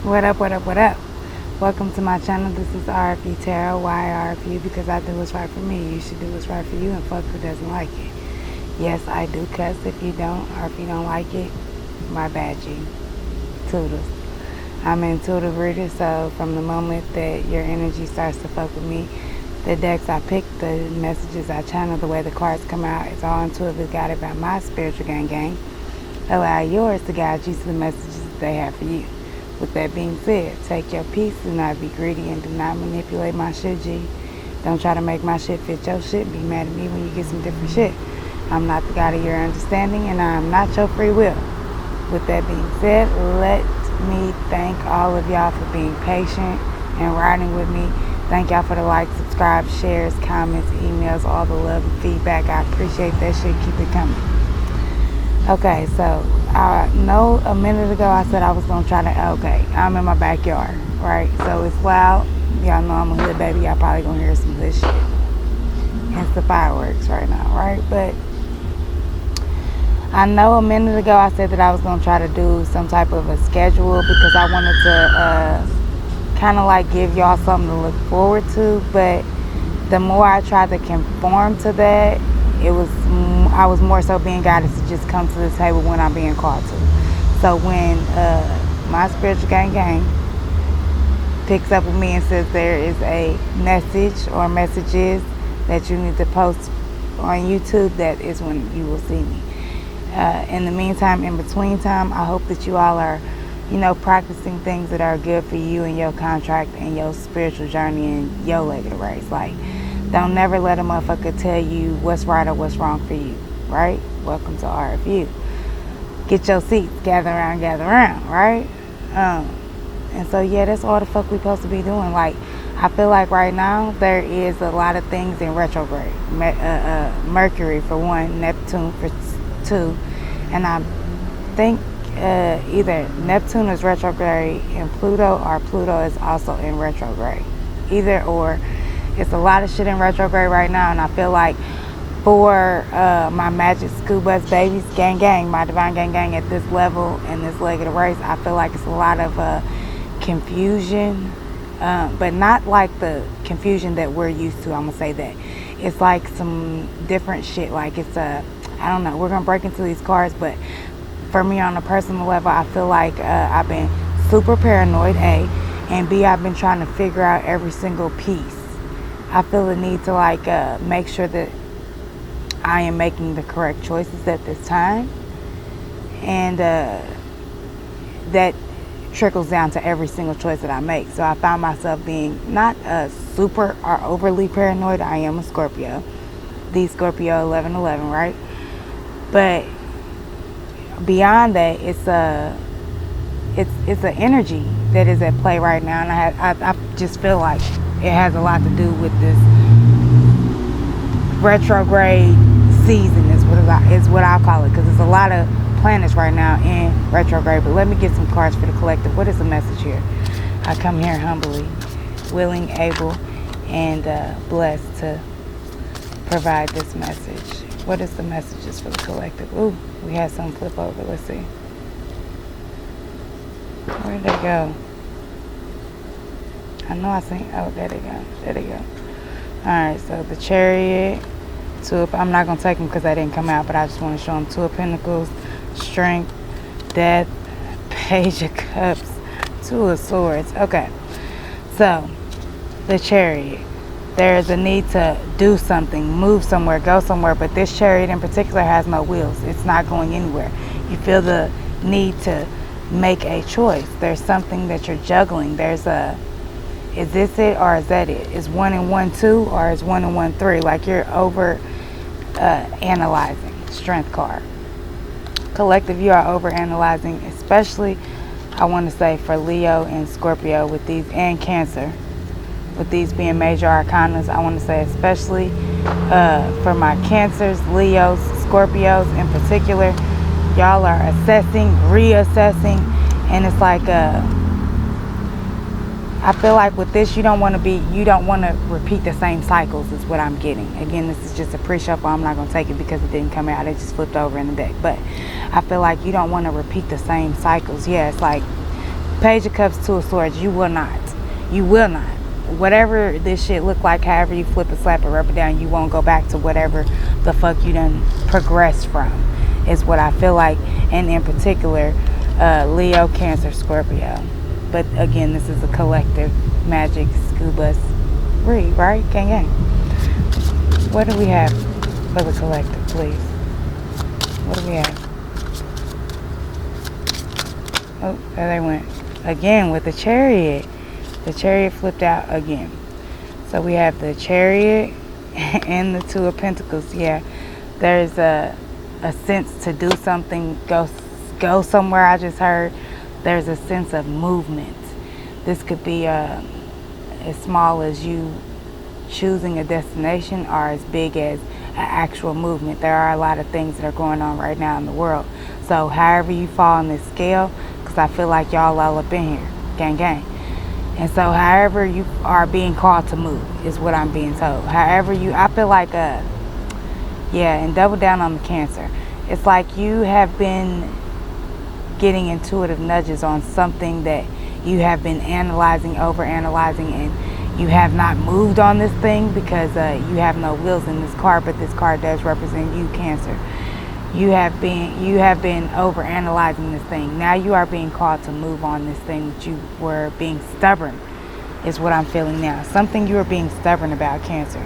What up, what up, what up? Welcome to my channel. This is RFUTAROT. Why RFU? Because I do what's right for me. You should do what's right for you and fuck who doesn't like it. Yes, I do cuss if you don't, or if you don't like it, my bad G. Toodles. I'm an intuitive reader, so from the moment that your energy starts to fuck with me, the decks I pick, the messages I channel, the way the cards come out, it's all intuitively guided by my spiritual gang. Allow yours to guide you to the messages that they have for you. With that being said, take your peace, do not be greedy, and do not manipulate my shit, G. Don't try to make my shit fit your shit. Be mad at me when you get some different shit. I'm not the God of your understanding, and I'm not your free will. With that being said, let me thank all of y'all for being patient and riding with me. Thank y'all for the likes, subscribe, shares, comments, emails, all the love and feedback. I appreciate that shit. Keep it coming. Okay, so I know a minute ago I said I was going to try to, okay, I'm in my backyard, right? So it's loud. Y'all know I'm a hood baby. Y'all probably going to hear some good shit. Hence the fireworks right now, right? But I know a minute ago I said that I was going to try to do some type of a schedule because I wanted to kind of like give y'all something to look forward to. But the more I tried to conform to that, I was more so being guided to just come to the table when I'm being called to. So when my spiritual gang picks up with me and says there is a message or messages that you need to post on YouTube, that is when you will see me. In the meantime, in between time, I hope that you all are, practicing things that are good for you and your contract and your spiritual journey and your leg of the race. Like, don't never let a motherfucker tell you what's right or what's wrong for you, right? Welcome to RFU. Get your seats, gather around, right? And so, yeah, that's all the fuck we supposed to be doing. Like, I feel like right now there is a lot of things in retrograde. Mercury for one, Neptune for two, and I think either Neptune is retrograde in Pluto, or Pluto is also in retrograde. Either or. It's a lot of shit in retrograde right now, and I feel like for my magic school bus babies, gang, my divine gang at this level and this leg of the race, I feel like it's a lot of confusion, but not like the confusion that we're used to. I'm gonna say that it's like some different shit. Like it's I don't know. We're gonna break into these cards, but for me on a personal level, I feel like I've been super paranoid, A, and B, I've been trying to figure out every single piece. I feel the need to make sure that I am making the correct choices at this time, and that trickles down to every single choice that I make. So I found myself being not super or overly paranoid. I am a Scorpio, the Scorpio 1111, right? But beyond that, it's an energy that is at play right now, and I just feel like it has a lot to do with this retrograde season is what I'll call it, because there's a lot of planets right now in retrograde. But let me get some cards for the collective. What is the message here? I come here humbly, willing, able, and blessed to provide this message. What is the messages for the collective? Ooh, we had some flip over. Let's see. Where did they go? I know I seen, oh, there they go. Alright, so the Chariot, I'm not going to take them because they didn't come out, but I just want to show them. Two of Pentacles, Strength, Death, Page of Cups, Two of Swords. Okay, so the Chariot. There is a need to do something, move somewhere, go somewhere, but this Chariot in particular has no wheels. It's not going anywhere. You feel the need to make a choice. There's something that you're juggling. Is this it or is that it? Is 1 and 1 2 or is 1 and 1 3? Like you're over analyzing. Strength card. Collective, you are over analyzing, especially I want to say for Leo and Scorpio with these, and Cancer, with these being major arcanas. I want to say especially for my Cancers, Leos, Scorpios in particular, y'all are assessing, reassessing, and it's like I feel like with this, you don't want to repeat the same cycles is what I'm getting. Again, this is just a pre-shuffle. I'm not going to take it because it didn't come out. It just flipped over in the deck. But I feel like you don't want to repeat the same cycles. Yeah, it's like Page of Cups, Two of Swords. You will not. You will not. Whatever this shit look like, however you flip it, slap it, rub it down, you won't go back to whatever the fuck you done progressed from, is what I feel like. And in particular, Leo, Cancer, Scorpio. But again, this is a collective magic scuba read, right? Gang gang. What do we have for the collective, please? What do we have? Oh, there they went. Again with the Chariot. The Chariot flipped out again. So we have the Chariot and the Two of Pentacles. Yeah, there's a sense to do something, go somewhere. I just heard there's a sense of movement. This could be as small as you choosing a destination or as big as an actual movement. There are a lot of things that are going on right now in the world. So however you fall on this scale, because I feel like y'all all up in here, gang gang. And so however you are being called to move is what I'm being told. However I feel like, yeah, and double down on the Cancer. It's like you have been getting intuitive nudges on something that you have been analyzing, overanalyzing, and you have not moved on this thing because you have no wheels in this card, but this card does represent you, Cancer. You have been overanalyzing this thing. Now you are being called to move on this thing that you were being stubborn, is what I'm feeling now. Something you were being stubborn about, Cancer.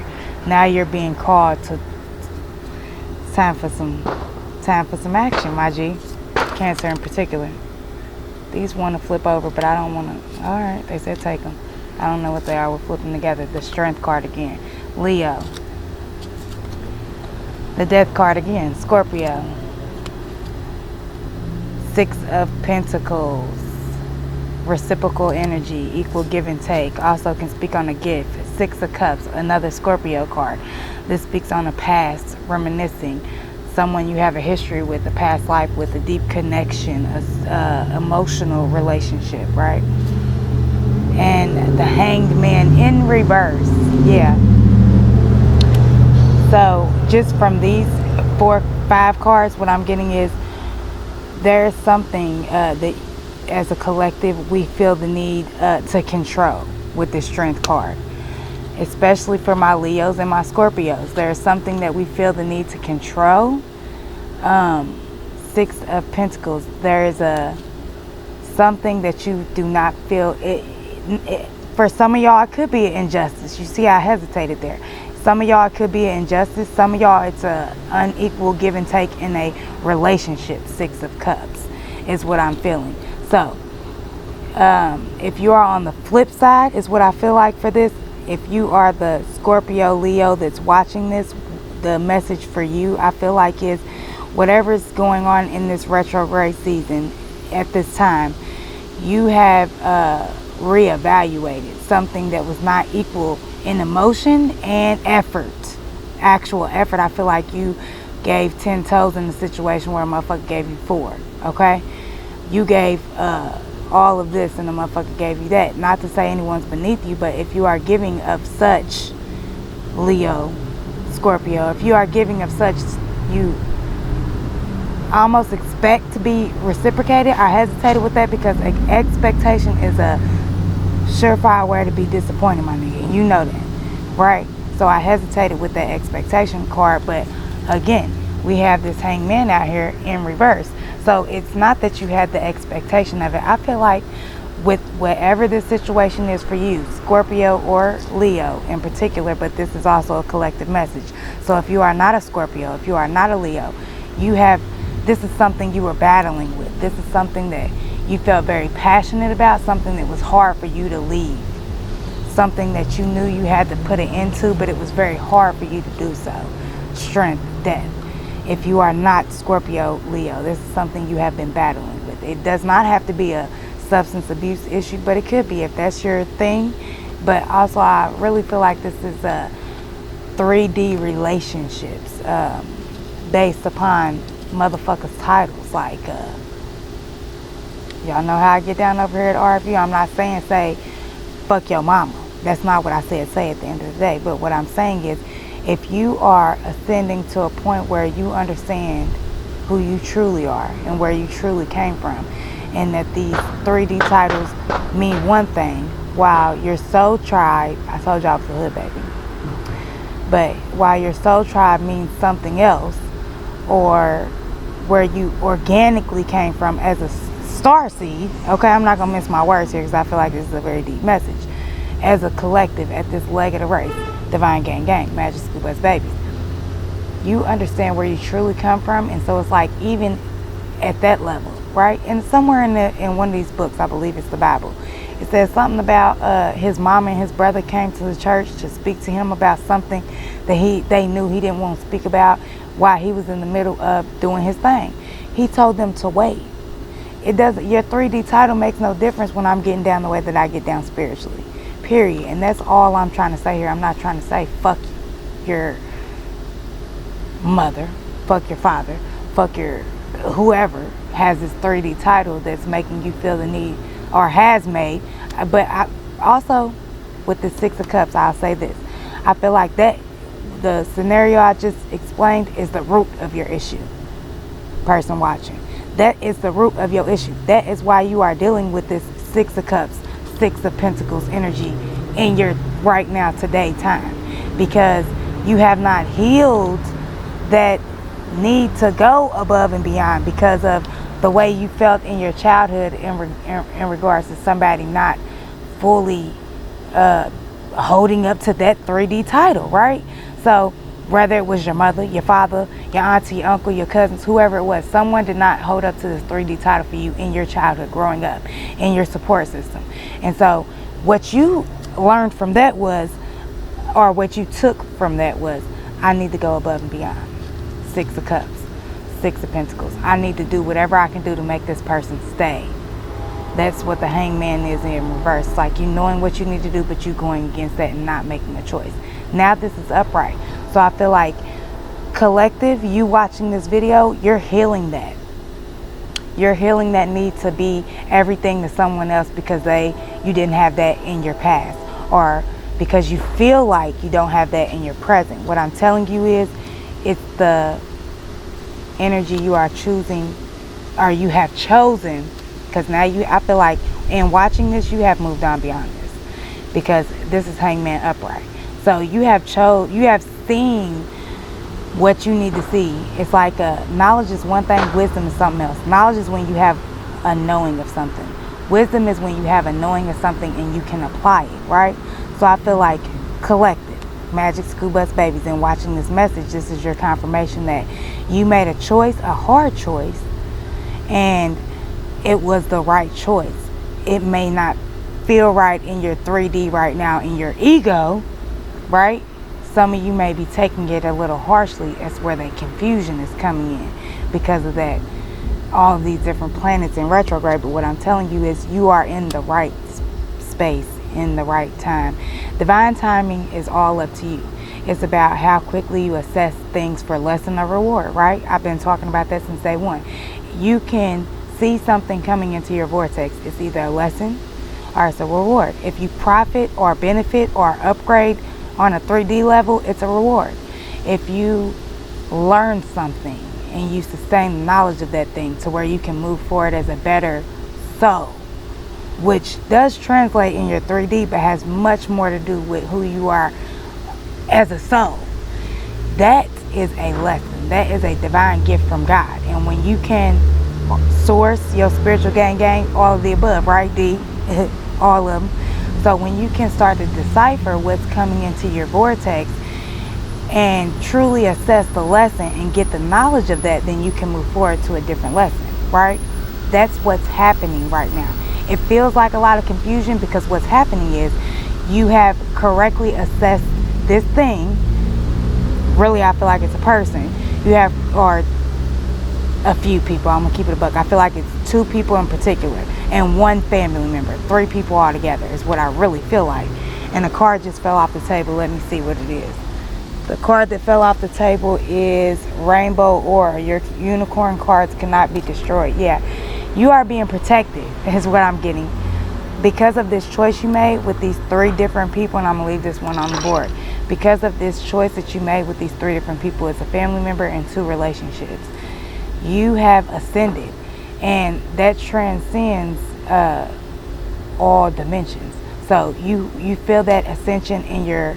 Now you're being called to, time for some action, my G. Cancer in particular. These want to flip over, but I don't want to. All right, they said take them. I don't know what they are. We're flipping together. The Strength card again. Leo. The Death card again. Scorpio. Six of Pentacles. Reciprocal energy. Equal give and take. Also can speak on a gift. Six of Cups. Another Scorpio card. This speaks on a past. Reminiscing. Someone you have a history with, a past life with, a deep connection, a emotional relationship, right? And the Hanged Man in reverse. Yeah. So just from these 4-5 cards, what I'm getting is there's something that as a collective we feel the need to control with this Strength card. Especially for my Leos and my Scorpios. There's something that we feel the need to control. Six of Pentacles. There is something that you do not feel. For some of y'all, it could be an injustice. You see, I hesitated there. Some of y'all, it could be an injustice. Some of y'all, it's an unequal give and take in a relationship. Six of Cups is what I'm feeling. So, if you are on the flip side, is what I feel like for this. If you are the Scorpio, Leo that's watching this, the message for you, I feel like, is whatever's going on in this retrograde season at this time, you have reevaluated something that was not equal in emotion and effort. Actual effort. I feel like you gave 10 toes in a situation where a motherfucker gave you 4. Okay? You gave all of this and the motherfucker gave you that. Not to say anyone's beneath you, but if you are giving of such, Leo, Scorpio, if you are giving of such, you almost expect to be reciprocated. I hesitated with that because expectation is a surefire way to be disappointed, my nigga. You know that, right? So I hesitated with that expectation card, but again, we have this Hanged Man out here in reverse. So it's not that you had the expectation of it. I feel like with whatever this situation is for you, Scorpio or Leo in particular, but this is also a collective message. So if you are not a Scorpio, if you are not a Leo, this is something you were battling with. This is something that you felt very passionate about, something that was hard for you to leave, something that you knew you had to put it into, but it was very hard for you to do so. Strength, death. If you are not Scorpio, Leo, this is something you have been battling with. It does not have to be a substance abuse issue, but it could be if that's your thing. But also, I really feel like this is a 3D relationships based upon motherfuckers' titles. Like, y'all know how I get down over here at RFU. I'm not saying say, fuck your mama. That's not what I said say at the end of the day. But what I'm saying is, if you are ascending to a point where you understand who you truly are and where you truly came from, and that these 3D titles mean one thing, while your soul tribe, I told y'all I was a hood baby, but while your soul tribe means something else, or where you organically came from as a star seed, okay, I'm not gonna mince my words here because I feel like this is a very deep message, as a collective at this leg of the race, divine gang gang, magic school bus babies, you understand where you truly come from. And so it's like, even at that level, right? And somewhere in one of these books, I believe it's the Bible, it says something about his mom and his brother came to the church to speak to him about something that they knew he didn't want to speak about while he was in the middle of doing his thing. He told them to wait. It doesn't, your 3D title makes no difference when I'm getting down the way that I get down spiritually, period. And that's all I'm trying to say here. I'm not trying to say fuck your mother, fuck your father, fuck your whoever has this 3D title that's making you feel the need, or has made. But I also, with the 6 of Cups, I'll say this, I feel like that the scenario I just explained is the root of your issue. Person watching, that is the root of your issue. That is why you are dealing with this 6 of Cups, 6 of Pentacles energy in your right now today time, because you have not healed that need to go above and beyond because of the way you felt in your childhood in regards to somebody not fully holding up to that 3D title, right? So whether it was your mother, your father, your auntie, your uncle, your cousins, whoever it was, someone did not hold up to this 3D title for you in your childhood growing up, in your support system. And so what you learned from that was, or what you took from that was, I need to go above and beyond. 6 of Cups, 6 of Pentacles. I need to do whatever I can do to make this person stay. That's what the Hangman is in reverse. Like, you knowing what you need to do, but you going against that and not making a choice. Now this is upright. So I feel like collective, you watching this video, you're healing that. You're healing that need to be everything to someone else because you didn't have that in your past, or because you feel like you don't have that in your present. What I'm telling you is, it's the energy you are choosing, or you have chosen, because now I feel like in watching this, you have moved on beyond this, because this is Hangman upright. So you have seen what you need to see. It's like knowledge is one thing, wisdom is something else. Knowledge is when you have a knowing of something. Wisdom is when you have a knowing of something and you can apply it, right? So I feel like collective, Magic School Bus Babies, and watching this message, this is your confirmation that you made a choice, a hard choice, and it was the right choice. It may not feel right in your 3D right now, in your ego, right? Some of you may be taking it a little harshly. That's where the confusion is coming in, because of that, all of these different planets in retrograde. But what I'm telling you is, you are in the right space, in the right time. Divine timing is all up to you. It's about how quickly you assess things for lesson or reward, right? I've been talking about that since day one. You can see something coming into your vortex. It's either a lesson or it's a reward. If you profit or benefit or upgrade on a 3D level, it's a reward. If you learn something and you sustain the knowledge of that thing to where you can move forward as a better soul, which does translate in your 3D, but has much more to do with who you are as a soul. That is a lesson. That is a divine gift from God. And when you can source your spiritual gang, all of the above, right, D? All of them. So when you can start to decipher what's coming into your vortex and truly assess the lesson and get the knowledge of that, then you can move forward to a different lesson, right? That's what's happening right now. It feels like a lot of confusion because what's happening is you have correctly assessed this thing. Really, I feel like it's a person. You have, or a few people, I'm gonna keep it a buck. I feel like it's 2 people in particular and 1 family member. 3 people all together is what I really feel like. And the card just fell off the table. Let me see what it is. The card that fell off the table is Rainbow Aura. Your unicorn cards cannot be destroyed. Yeah, you are being protected is what I'm getting, because of this choice you made with these 3 different people. And I'm gonna leave this one on the board. Because of this choice that you made with these 3 different people, it's a family member and 2 relationships. You have ascended, and that transcends all dimensions. So you feel that ascension in your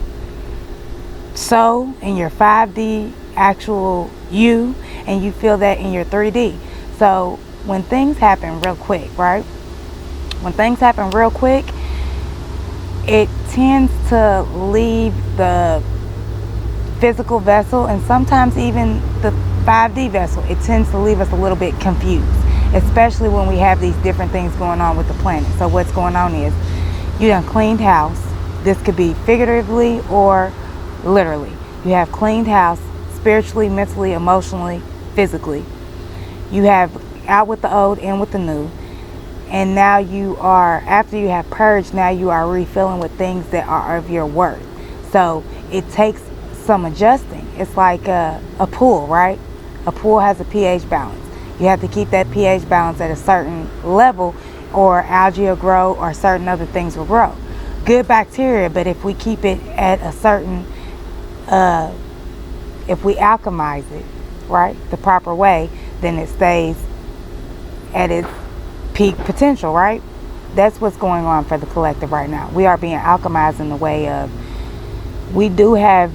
soul, in your 5D actual you, and you feel that in your 3D. So when things happen real quick, right? When things happen real quick, it tends to leave the physical vessel, and sometimes even the 5D vessel, it tends to leave us a little bit confused, especially when we have these different things going on with the planet. So what's going on is, you done cleaned house. This could be figuratively or literally. You have cleaned house spiritually, mentally, emotionally, physically. You have out with the old, in with the new. And now you are, after you have purged, now you are refilling with things that are of your worth. So it takes some adjusting. It's like a pool, right? A pool has a pH balance. You have to keep that pH balance at a certain level, or algae will grow, or certain other things will grow. Good bacteria, but if we keep it at a certain, if we alchemize it, right, the proper way, then it stays at its peak potential, right? That's what's going on for the collective right now. We are being alchemized in the way of, we do have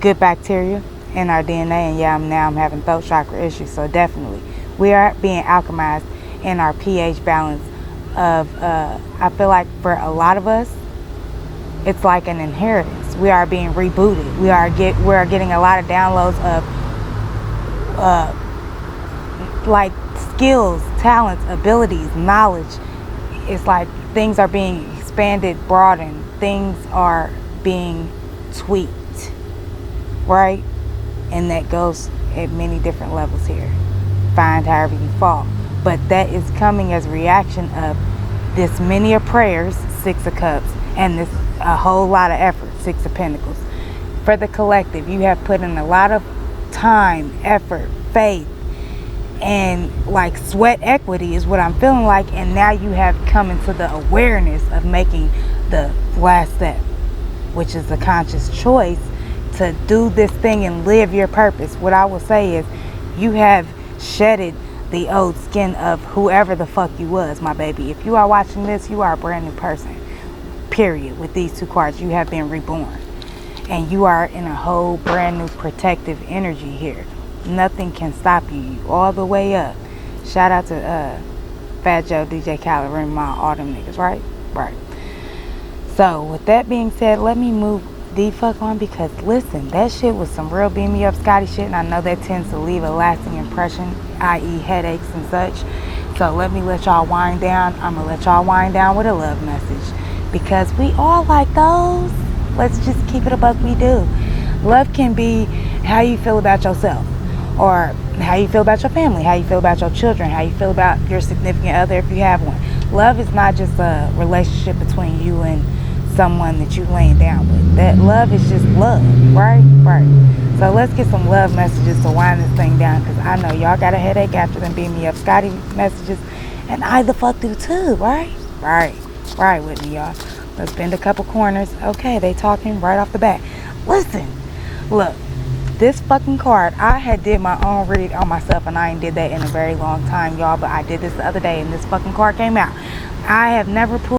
good bacteria in our DNA, and yeah, now I'm having throat chakra issues, so definitely we are being alchemized in our pH balance of, I feel like for a lot of us, it's like an inheritance. We are being rebooted. We are getting a lot of downloads of like skills, talents, abilities, knowledge. It's like things are being expanded, broadened. Things are being tweaked, right? And that goes at many different levels here. Find however you fall. But that is coming as a reaction of this many of prayers, 6 of Cups, and this a whole lot of effort, 6 of Pentacles. For the collective, you have put in a lot of time, effort, faith, and like sweat equity is what I'm feeling like. And now you have come into the awareness of making the last step, which is a conscious choice to do this thing and live your purpose. What I will say is, you have shedded the old skin of whoever the fuck you was, my baby. If you are watching this, you are a brand new person, period. With these 2 cards, you have been reborn, and you are in a whole brand new protective energy here. Nothing can stop you. You all the way up. Shout out to Fat Joe, DJ Khaled, Ring Ma, all them niggas, right? Right. So with that being said, let me move the fuck on, because listen, that shit was some real beam me up Scotty shit, and I know that tends to leave a lasting impression, i.e. headaches and such. So let me let y'all wind down. I'm gonna let y'all wind down with a love message, because we all like those. Let's just keep it a buck. We do. Love can be how you feel about yourself, or how you feel about your family, how you feel about your children, how you feel about your significant other if you have one. Love is not just a relationship between you and someone that you laying down with. That love is just love, right? Right. So let's get some love messages to wind this thing down, because I know y'all got a headache after them beam me up Scotty messages, and I the fuck do too, right? Right. Right with me, y'all. Let's bend a couple corners. Okay, they talking right off the bat. Listen, look, this fucking card, I had did my own read on myself, and I ain't did that in a very long time, y'all, but I did this the other day, and this fucking card came out. I have never pulled